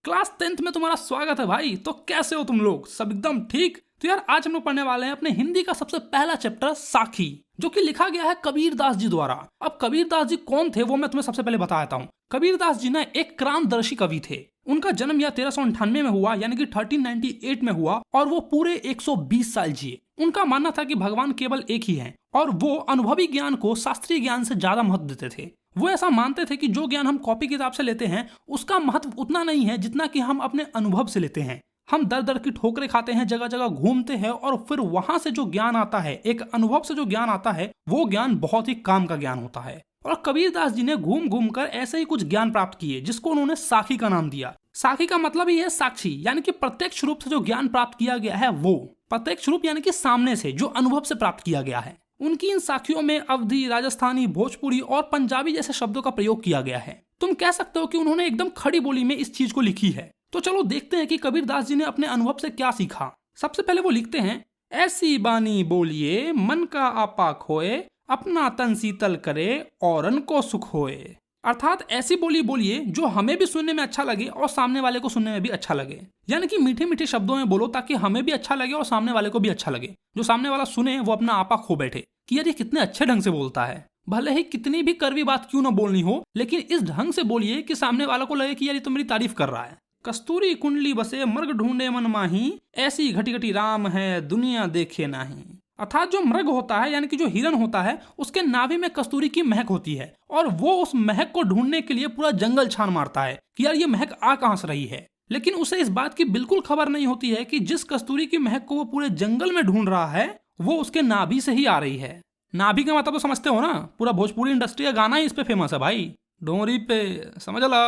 Class 10th में तुम्हारा स्वागत है भाई। तो कैसे हो तुम लोग? सब एकदम ठीक? तो यार आज हम लोग पढ़ने वाले हैं अपने हिंदी का सबसे पहला चैप्टर साखी, जो कि लिखा गया है कबीर दास जी द्वारा। अब कबीर दास जी कौन थे वो मैं तुम्हें सबसे पहले बता देता हूँ। कबीर दास जी ना एक क्रांतदर्शी कवि थे। उनका जन्म यह 1398 में हुआ, यानी कि 1398 में हुआ, और वो पूरे 120 साल जिए। उनका मानना था कि भगवान केवल एक ही है और वो अनुभवी ज्ञान को शास्त्रीय ज्ञान से ज्यादा महत्व देते थे। वो ऐसा मानते थे कि जो ज्ञान हम कॉपी किताब से लेते हैं उसका महत्व उतना नहीं है जितना कि हम अपने अनुभव से लेते हैं। हम दर दर की ठोकरें खाते हैं, जगह जगह घूमते हैं, और फिर वहां से जो ज्ञान आता है, एक अनुभव से जो ज्ञान आता है, वो ज्ञान बहुत ही काम का ज्ञान होता है। और कबीर दास जी ने घूम घूम कर ऐसे ही कुछ ज्ञान प्राप्त किए, जिसको उन्होंने साखी का नाम दिया। साखी का मतलब ही है साक्षी, यानी कि प्रत्यक्ष रूप से जो ज्ञान प्राप्त किया गया है वो प्रत्यक्ष रूप, यानी कि सामने से जो अनुभव से प्राप्त किया गया है। उनकी इन साखियों में अवधी, राजस्थानी, भोजपुरी और पंजाबी जैसे शब्दों का प्रयोग किया गया है। तुम कह सकते हो कि उन्होंने एकदम खड़ी बोली में इस चीज को लिखी है। तो चलो देखते हैं कि कबीर दास जी ने अपने अनुभव से क्या सीखा। सबसे पहले वो लिखते हैं, ऐसी बानी बोलिए मन का आपा खोए, अपना तन शीतल करे औरन को सुख होए। अर्थात ऐसी बोली बोलिए जो हमें भी सुनने में अच्छा लगे और सामने वाले को सुनने में भी अच्छा लगे। यानी कि मीठे मीठे शब्दों में बोलो ताकि हमें भी अच्छा लगे और सामने वाले को भी अच्छा लगे। जो सामने वाला सुने वो अपना आपा खो बैठे कि यार ये कितने अच्छे ढंग से बोलता है। भले ही कितनी भी कड़वी बात क्यों ना बोलनी हो, लेकिन इस ढंग से बोलिए कि सामने वाला को लगे कि यार ये तो मेरी तारीफ कर रहा है। कस्तूरी कुंडली बसे मृग ढूंढे मन माही, ऐसी घटी घटी राम है दुनिया देखे नाही। अर्थात जो मृग होता है, यानी कि जो हिरन होता है, उसके नाभि में कस्तूरी की महक होती है और वो उस महक को ढूंढने के लिए पूरा जंगल छान मारता है कि यार ये महक आ कहां से रही है। लेकिन उसे इस बात की बिल्कुल खबर नहीं होती है कि जिस कस्तूरी की महक को वो पूरे जंगल में ढूंढ रहा है वो उसके नाभि से ही आ रही है। नाभि का मतलब तो समझते हो ना, पूरा भोजपुरी इंडस्ट्री का गाना ही इस पे फेमस है भाई, डोरी पे, समझ ला।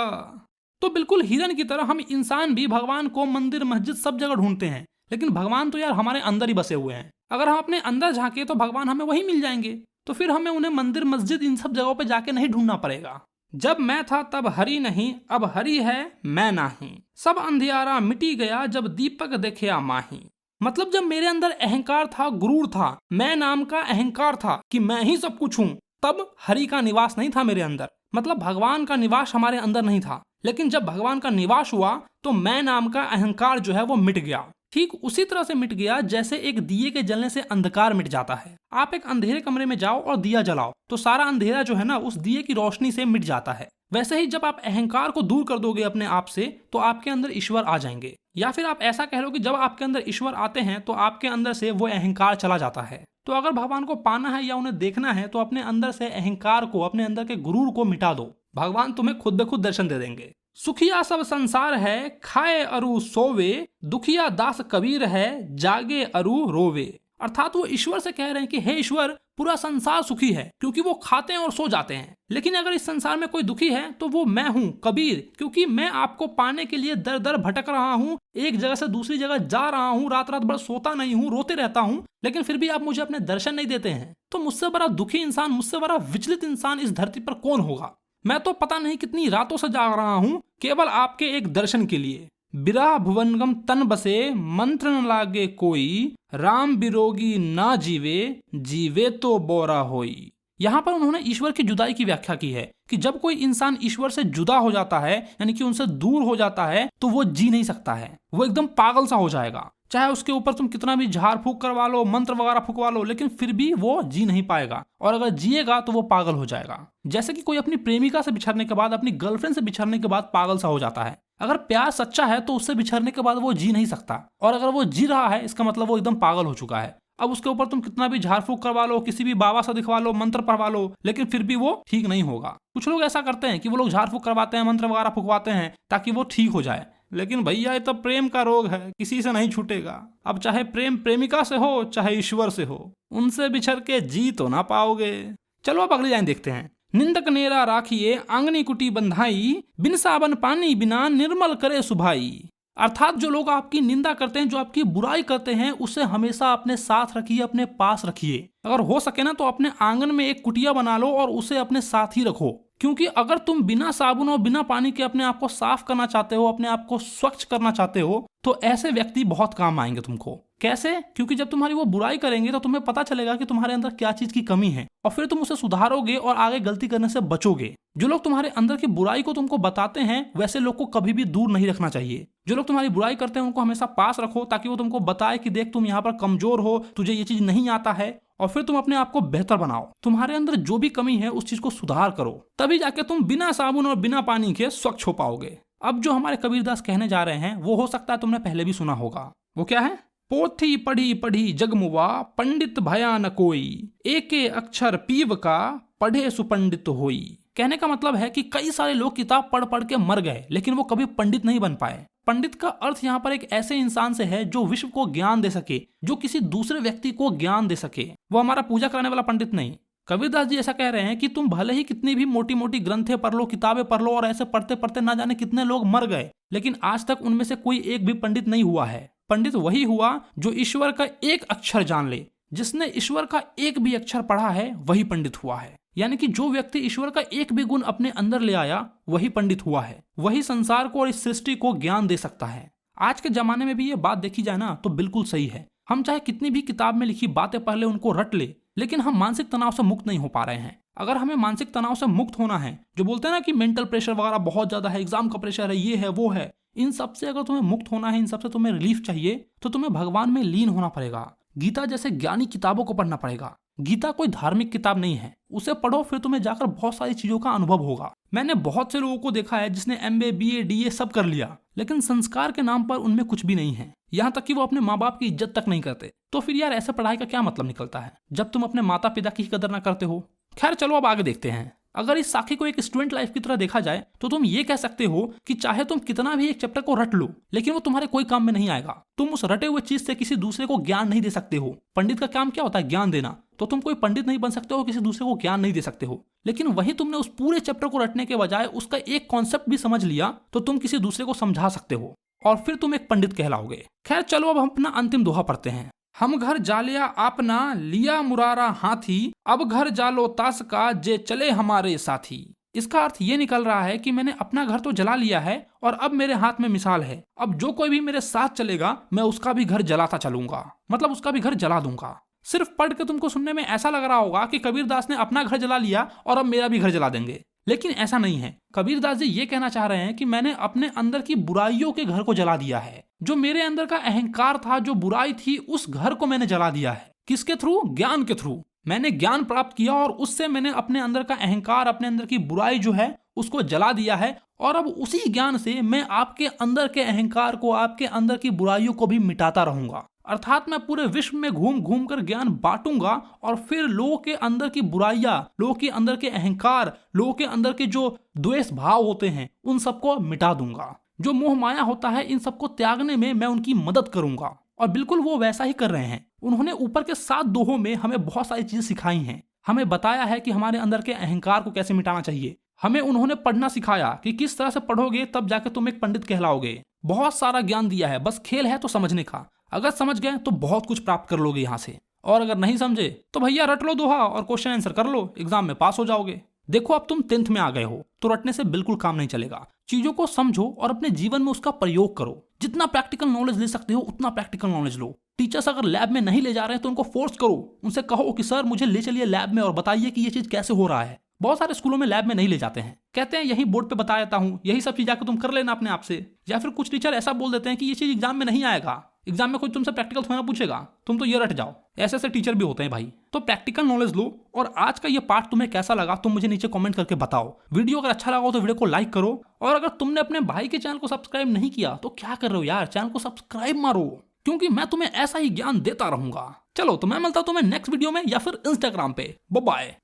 तो बिल्कुल हिरन की तरह हम इंसान भी भगवान को मंदिर मस्जिद सब जगह ढूंढते हैं, लेकिन भगवान तो यार हमारे अंदर ही बसे हुए हैं। अगर हम अपने अंदर झांके तो भगवान हमें वही मिल जाएंगे, तो फिर हमें उन्हें मंदिर मस्जिद इन सब जगहों पे जाके नहीं ढूंढना पड़ेगा। जब मैं था तब हरि नहीं, अब हरि है मैं नहीं, सब अंधियारा मिटी गया जब दीपक देखिया माही। मतलब जब मेरे अंदर अहंकार था, गुरूर था, मैं नाम का अहंकार था कि मैं ही सब कुछ हूं, तब हरि का निवास नहीं था मेरे अंदर। मतलब भगवान का निवास हमारे अंदर नहीं था। लेकिन जब भगवान का निवास हुआ तो मैं नाम का अहंकार जो है वो मिट गया। ठीक उसी तरह से मिट गया जैसे एक दिए के जलने से अंधकार मिट जाता है। आप एक अंधेरे कमरे में जाओ और दिया जलाओ तो सारा अंधेरा जो है ना उस दिए की रोशनी से मिट जाता है। वैसे ही जब आप अहंकार को दूर कर दोगे अपने आप से तो आपके अंदर ईश्वर आ जाएंगे। या फिर आप ऐसा कह लो कि जब आपके अंदर ईश्वर आते हैं तो आपके अंदर से वो अहंकार चला जाता है। तो अगर भगवान को पाना है या उन्हें देखना है तो अपने अंदर से अहंकार को, अपने अंदर के गुरूर को मिटा दो। भगवान तुम्हें खुद ब खुद दर्शन दे देंगे। सुखिया सब संसार है, खाए अरु सोवे, दुखिया दास कबीर है, जागे अरु रोवे। अर्थात वो ईश्वर से कह रहे हैं कि हे ईश्वर, पूरा संसार सुखी है क्योंकि वो खाते हैं और सो जाते हैं, लेकिन अगर इस संसार में कोई दुखी है तो वो मैं हूँ कबीर, क्योंकि मैं आपको पाने के लिए दर दर भटक रहा हूँ, एक जगह से दूसरी जगह जा रहा हूँ, रात रात भर सोता नहीं हूँ, रोते रहता हूँ, लेकिन फिर भी आप मुझे अपने दर्शन नहीं देते हैं। तो मुझसे बड़ा दुखी इंसान, मुझसे बड़ा विचलित इंसान इस धरती पर कौन होगा। मैं तो पता नहीं कितनी रातों से जाग रहा हूँ केवल आपके एक दर्शन के लिए। बिरह भुवनगम तन बसे, मंत्र न लागे कोई, राम बिरोगी ना जीवे, जीवे तो बोरा होई। यहाँ पर उन्होंने ईश्वर की जुदाई की व्याख्या की है कि जब कोई इंसान ईश्वर से जुदा हो जाता है, यानी कि उनसे दूर हो जाता है, तो वो जी नहीं सकता है, वो एकदम पागल सा हो जाएगा। चाहे उसके ऊपर तुम कितना भी झाड़ फूक करवा लो, मंत्र वगैरह फुकवा लो, लेकिन फिर भी वो जी नहीं पाएगा, और अगर जिएगा तो वो पागल हो जाएगा। जैसे कि कोई अपनी प्रेमिका से बिछड़ने के बाद, अपनी गर्लफ्रेंड से बिछड़ने के बाद पागल सा हो जाता है। अगर प्यार सच्चा है तो उससे बिछड़ने के बाद वो जी नहीं सकता, और अगर वो जी रहा है इसका मतलब वो एकदम पागल हो चुका है। अब उसके ऊपर तुम कितना भी झाड़ फूक करवा लो, किसी भी बाबा से दिखवा लो, मंत्र पढ़वा लो, लेकिन फिर भी वो ठीक नहीं होगा। कुछ लोग ऐसा करते हैं कि वो लोग झाड़ फूक करवाते हैं, मंत्र वगैरह फुकवाते हैं ताकि वो ठीक हो जाए, लेकिन भैया ये तो प्रेम का रोग है, किसी से नहीं छूटेगा। अब चाहे प्रेम प्रेमिका से हो चाहे ईश्वर से हो, उनसे बिछड़ के जी तो ना पाओगे। चलो अब अगली लाइन देखते हैं। निंदक नेरा राखिए, आंगनी कुटी बंधाई, बिन साबन पानी बिना निर्मल करे सुभाई। अर्थात जो लोग आपकी निंदा करते हैं, जो आपकी बुराई करते हैं, उसे हमेशा अपने साथ रखिए, अपने पास रखिए। अगर हो सके ना तो अपने आंगन में एक कुटिया बना लो और उसे अपने साथ ही रखो, क्योंकि अगर तुम बिना साबुन और बिना पानी के अपने आप को साफ करना चाहते हो, अपने आप को स्वच्छ करना चाहते हो, तो ऐसे व्यक्ति बहुत काम आएंगे तुमको। कैसे? क्योंकि जब तुम्हारी वो बुराई करेंगे तो तुम्हें पता चलेगा कि तुम्हारे अंदर क्या चीज की कमी है, और फिर तुम उसे सुधारोगे और आगे गलती करने से बचोगे। जो लोग तुम्हारे अंदर की बुराई को तुमको बताते हैं वैसे लोग को कभी भी दूर नहीं रखना चाहिए। जो लोग तुम्हारी बुराई करते हैं उनको हमेशा पास रखो, ताकि वो तुमको बताए कि देख तुम यहाँ पर कमजोर हो, तुझे ये चीज नहीं आता है, और फिर तुम अपने आप को बेहतर बनाओ। तुम्हारे अंदर जो भी कमी है उस चीज को सुधार करो, तभी जाके तुम बिना साबुन और बिना पानी के स्वच्छ हो पाओगे। अब जो हमारे कबीरदास कहने जा रहे हैं वो हो सकता है तुमने पहले भी सुना होगा। वो क्या है? पोथी पढ़ी पढ़ी जगमुआ, पंडित भया न कोई, एके अक्षर पीव का, पढ़े सुपंडित होई। कहने का मतलब है कि कई सारे लोग किताब पढ़ पढ़ के मर गए लेकिन वो कभी पंडित नहीं बन पाए। पंडित का अर्थ यहाँ पर एक ऐसे इंसान से है जो विश्व को ज्ञान दे सके, जो किसी दूसरे व्यक्ति को ज्ञान दे सके। वो हमारा पूजा कराने वाला पंडित नहीं। कबीरदास जी ऐसा कह रहे हैं कि तुम भले ही कितनी भी मोटी मोटी ग्रंथें पढ़ लो, किताबें पढ़ लो, और ऐसे पढ़ते पढ़ते ना जाने कितने लोग मर गए, लेकिन आज तक उनमें से कोई एक भी पंडित नहीं हुआ है। पंडित वही हुआ जो ईश्वर का एक अक्षर जान ले। जिसने ईश्वर का एक भी अक्षर पढ़ा है वही पंडित हुआ है। यानी कि जो व्यक्ति ईश्वर का एक भी गुण अपने अंदर ले आया वही पंडित हुआ है। वही संसार को और इस सृष्टि को ज्ञान दे सकता है। आज के जमाने में भी ये बात देखी जाए ना तो बिल्कुल सही है। हम चाहे कितनी भी किताब में लिखी बातें पहले उनको रट ले, लेकिन हम मानसिक तनाव से मुक्त नहीं हो पा रहे हैं। अगर हमें मानसिक तनाव से मुक्त होना है, जो बोलते हैं ना कि मेंटल प्रेशर वगैरह बहुत ज्यादा है, एग्जाम का प्रेशर है, ये है वो है, इन सब से अगर तुम्हें मुक्त होना है, इन सब से तुम्हें रिलीफ चाहिए, तो तुम्हें भगवान में लीन होना पड़ेगा। गीता जैसे ज्ञानी किताबों को पढ़ना पड़ेगा। गीता कोई धार्मिक किताब नहीं है, उसे पढ़ो फिर तुम्हें जाकर बहुत सारी चीजों का अनुभव होगा। मैंने बहुत से लोगों को देखा है जिसने MA BA DA सब कर लिया, लेकिन संस्कार के नाम पर उनमें कुछ भी नहीं है। यहाँ तक कि वो अपने माँ बाप की इज्जत तक नहीं करते। तो फिर यार ऐसे पढ़ाई का क्या मतलब निकलता है जब तुम अपने माता पिता की ही कदर ना करते हो। खैर चलो अब आगे देखते हैं। अगर इस साखी को एक स्टूडेंट लाइफ की तरह देखा जाए तो तुम ये कह सकते हो कि चाहे तुम कितना भी एक चैप्टर को रट लो, लेकिन वो तुम्हारे कोई काम में नहीं आएगा। तुम उस रटे हुए चीज से किसी दूसरे को ज्ञान नहीं दे सकते हो। पंडित का काम क्या होता है? ज्ञान देना। तो तुम कोई पंडित नहीं बन सकते हो, किसी दूसरे को ज्ञान नहीं दे सकते हो। लेकिन वही तुमने उस पूरे चैप्टर को रटने के बजाय उसका एक कॉन्सेप्ट भी समझ लिया तो तुम किसी दूसरे को समझा सकते हो, और फिर तुम एक पंडित कहलाओगे। खैर चलो अब हम अपना अंतिम दोहा पढ़ते हैं। हम घर जालिया आपना, लिया मुरारा हाथी, अब घर जालो तास का, जे चले हमारे साथी। इसका अर्थ ये निकल रहा है कि मैंने अपना घर तो जला लिया है और अब मेरे हाथ में मिसाल है। अब जो कोई भी मेरे साथ चलेगा मैं उसका भी घर जलाता चलूंगा, मतलब उसका भी घर जला दूंगा। सिर्फ पढ़ के तुमको सुनने में ऐसा लग रहा होगा कि कबीरदास ने अपना घर जला लिया और अब मेरा भी घर जला देंगे, लेकिन ऐसा नहीं है। कबीरदास जी ये कहना चाह रहे हैं कि मैंने अपने अंदर की बुराइयों के घर को जला दिया है। जो मेरे अंदर का अहंकार था, जो बुराई थी, उस घर को मैंने जला दिया है। किसके थ्रू? ज्ञान के थ्रू। मैंने ज्ञान प्राप्त किया और उससे मैंने अपने अंदर का अहंकार, अपने अंदर की बुराई जो है उसको जला दिया है। और अब उसी ज्ञान से मैं आपके अंदर के अहंकार को, आपके अंदर की बुराइयों को भी मिटाता रहूंगा। अर्थात मैं पूरे विश्व में घूम घूम कर ज्ञान बांटूंगा और फिर लोगों के अंदर की बुराइयां, लोगों के अंदर के अहंकार, लोगों के अंदर के जो द्वेष भाव होते हैं उन सबको मिटा दूंगा। जो मोह माया होता है इन सबको त्यागने में मैं उनकी मदद करूंगा। और बिल्कुल वो वैसा ही कर रहे हैं। उन्होंने ऊपर के 7 दोहों में हमें बहुत सारी चीजें सिखाई हैं। हमें बताया है कि हमारे अंदर के अहंकार को कैसे मिटाना चाहिए। हमें उन्होंने पढ़ना सिखाया कि किस तरह से पढ़ोगे तब जाके तुम एक पंडित कहलाओगे। बहुत सारा ज्ञान दिया है, बस खेल है तो समझने का। अगर समझ गए तो बहुत कुछ प्राप्त कर लोगे यहाँ से, और अगर नहीं समझे तो भैया रट लो दोहा और क्वेश्चन आंसर कर लो, एग्जाम में पास हो जाओगे। देखो अब तुम 10th में आ गए हो तो रटने से बिल्कुल काम नहीं चलेगा। चीजों को समझो और अपने जीवन में उसका प्रयोग करो। जितना प्रैक्टिकल नॉलेज ले सकते हो उतना प्रैक्टिकल नॉलेज लो। टीचर्स अगर लैब में नहीं ले जा रहे हैं तो उनको फोर्स करो, उनसे कहो कि सर मुझे ले चलिए लैब में और बताइए कि ये चीज कैसे हो रहा है। बहुत सारे स्कूलों में लैब में नहीं ले जाते हैं, कहते हैं यही बोर्ड पे बता देता हूँ, यही सब चीज जाकर तुम कर लेना अपने आप से। या फिर कुछ टीचर ऐसा बोल देते हैं कि ये चीज एग्जाम में नहीं आएगा, एग्जाम में कोई तुमसे प्रैक्टिकल थोड़ा पूछेगा, तुम तो ये रट जाओ। ऐसे ऐसे टीचर भी होते हैं भाई। तो प्रैक्टिकल नॉलेज लो। और आज का ये पार्ट तुम्हें कैसा लगा तुम मुझे नीचे कमेंट करके बताओ। वीडियो अगर अच्छा लगा हो तो वीडियो को लाइक करो, और अगर तुमने अपने भाई के चैनल को सब्सक्राइब नहीं किया तो क्या कर रहे हो यार, चैनल को सब्सक्राइब मारो, क्योंकि मैं तुम्हें ऐसा ही ज्ञान देता रहूंगा। चलो तो मैं मिलता हूं तुम्हें नेक्स्ट वीडियो में या फिर इंस्टाग्राम पे। Bye bye.